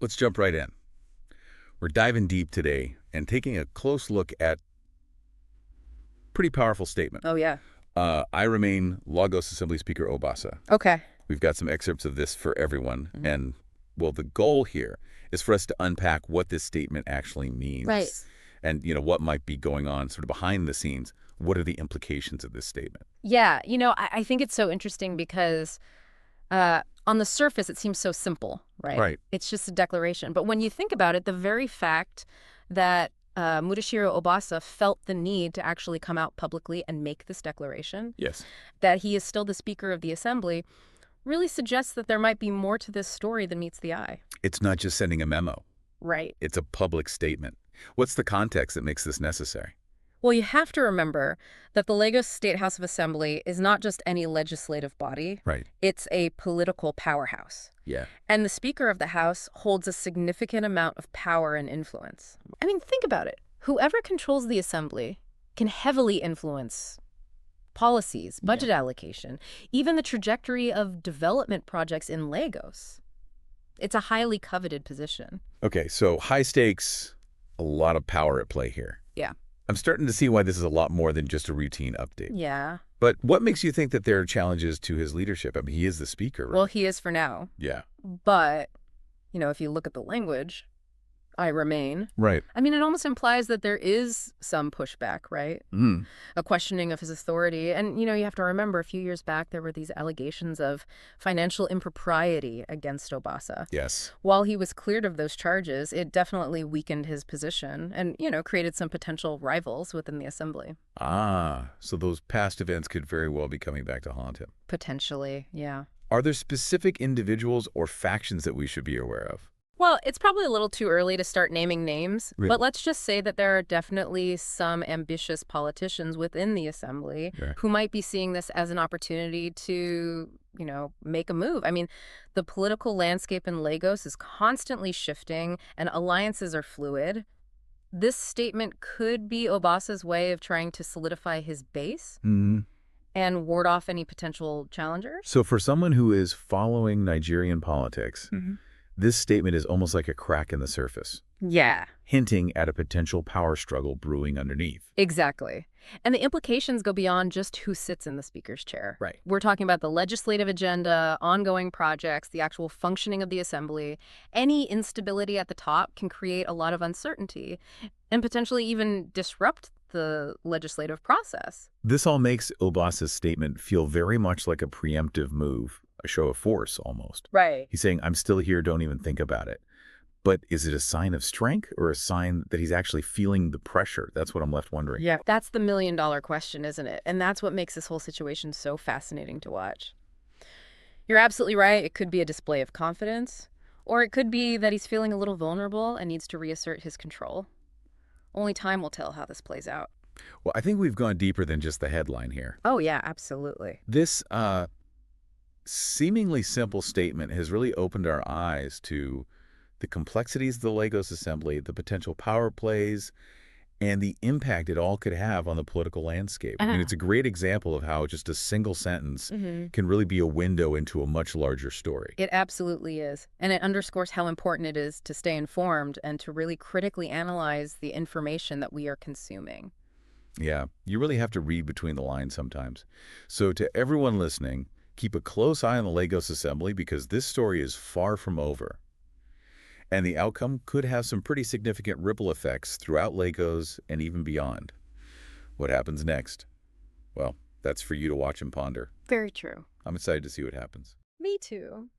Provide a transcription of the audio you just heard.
Let's jump right in. We're diving deep today and taking a close look at pretty powerful statement. Oh, yeah. I remain Lagos Assembly Speaker Obasa. Okay. We've got some excerpts of this for everyone. Mhm. And, well, the goal here is for us to unpack what this statement actually means. Right. And, what might be going on sort of behind the scenes. What are the implications of this statement? Yeah, I think it's so interesting because on the surface, it seems so simple, right? Right. It's just a declaration. But when you think about it, the very fact that Mudashiro Obasa felt the need to actually come out publicly and make this declaration, Yes. that he is still the Speaker of the Assembly, really suggests that there might be more to this story than meets the eye. It's not just sending a memo. Right. It's a public statement. What's the context that makes this necessary? Well, you have to remember that the Lagos State House of Assembly is not just any legislative body. Right. It's a political powerhouse. Yeah. And the Speaker of the House holds a significant amount of power and influence. I mean, think about it. Whoever controls the Assembly can heavily influence policies, budget allocation, even the trajectory of development projects in Lagos. It's a highly coveted position. Okay, so high stakes, a lot of power at play here. Yeah. I'm starting to see why this is a lot more than just a routine update. Yeah. But what makes you think that there are challenges to his leadership? I mean, he is the speaker, right? Well, he is for now. Yeah. But, if you look at the language, I remain. Right. I mean, it almost implies that there is some pushback, right? Mm. A questioning of his authority. And, you have to remember a few years back, there were these allegations of financial impropriety against Obasa. Yes. While he was cleared of those charges, it definitely weakened his position and, created some potential rivals within the assembly. Ah, so those past events could very well be coming back to haunt him. Potentially, yeah. Are there specific individuals or factions that we should be aware of? Well, it's probably a little too early to start naming names, Really? but let's just say that there are definitely some ambitious politicians within the assembly who might be seeing this as an opportunity to, make a move. I mean, the political landscape in Lagos is constantly shifting and alliances are fluid. This statement could be Obasa's way of trying to solidify his base and ward off any potential challengers. So for someone who is following Nigerian politics, this statement is almost like a crack in the surface, Yeah. hinting at a potential power struggle brewing underneath. Exactly. And the implications go beyond just who sits in the speaker's chair. Right. We're talking about the legislative agenda, ongoing projects, the actual functioning of the assembly. Any instability at the top can create a lot of uncertainty and potentially even disrupt the legislative process. This all makes Obasa's statement feel very much like a preemptive move, a show of force almost. Right. He's saying, I'm still here, don't even think about it. But is it a sign of strength or a sign that he's actually feeling the pressure? That's what I'm left wondering. Yeah. That's the million-dollar question, isn't it? And that's what makes this whole situation so fascinating to watch. You're absolutely right. It could be a display of confidence, or it could be that he's feeling a little vulnerable and needs to reassert his control. Only time will tell how this plays out. Well, I think we've gone deeper than just the headline here. Oh, yeah, absolutely. This seemingly simple statement has really opened our eyes to the complexities of the Lagos Assembly, the potential power plays, and the impact it all could have on the political landscape. I mean, it's a great example of how just a single sentence can really be a window into a much larger story. It absolutely is. And it underscores how important it is to stay informed and to really critically analyze the information that we are consuming. Yeah, you really have to read between the lines sometimes. So to everyone listening, keep a close eye on the Lagos Assembly because this story is far from over. And the outcome could have some pretty significant ripple effects throughout Lagos and even beyond. What happens next? Well, that's for you to watch and ponder. Very true. I'm excited to see what happens. Me too.